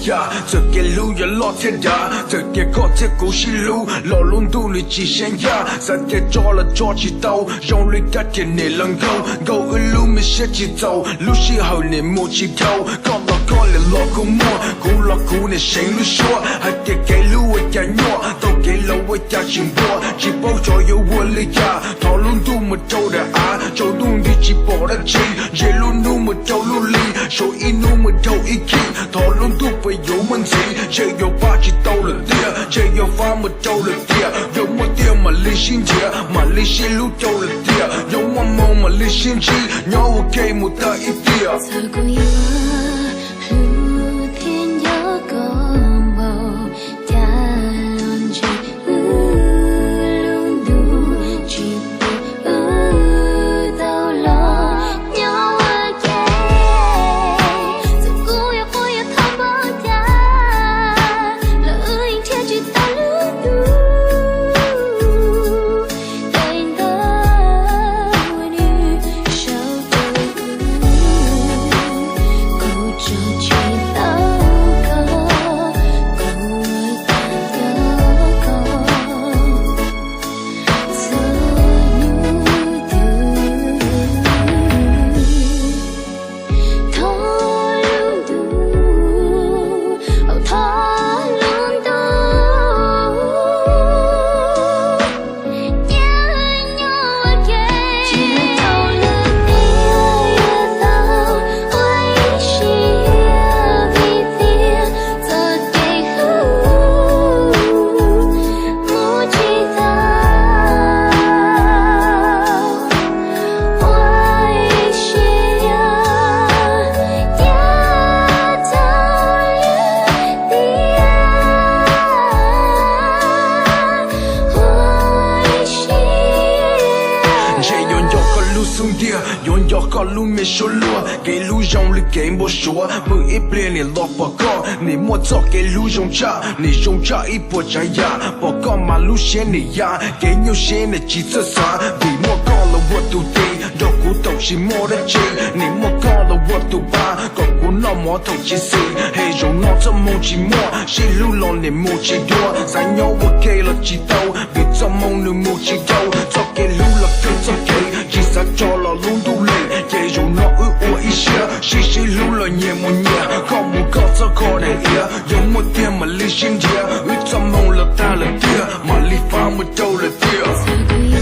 呀，这给路呀老天呀，这给高铁故事路，老龙肚里极限呀，咱给找了找起刀，用力改天你能够，够一路没写起走，路西后你没起头，搞了搞了老苦摸，苦了苦你心里说，还得给路我家鸟，都给了我家心波，只保着有我的呀，讨论度没走的啊，就弄的只保的气，一路路没走路里，手一路没走一气，讨论度不有问题，只有把起到了点，只有发没走了点，有没点嘛理性点，嘛理性路走了点，有我梦嘛理性气，让我给没得一点。走过一弯路，天有光芒，天蓝起路路去不到了鸟儿给，走过也不也逃不掉，了阴天去到路路，对的女手的苦着去到高，苦儿的高，走路的，讨论度，哦讨论度，年年我给，知道了你也到，我是彼此做对路，不知道，我是也到了你，我是。这用药个路送点，用药个路没收落，给路用力给没说，不一边你老报告，你莫早给路用茶，你用茶一波茶呀，报告马路线你呀，给牛线的几次啥，你莫搞了我都对，肉骨头是莫的劲，你莫搞了我都把，搞骨脑莫头起死，黑肉脑这梦起莫，是路浪你莫起多，三鸟我给了几刀，别这梦你莫起高，早给路了更早给，一撒着了路都累，也有脑我一些，是路了也莫念，搞不搞这搞的也，有莫点嘛理性点，一这梦了淡了点，嘛理发没走了点。走过一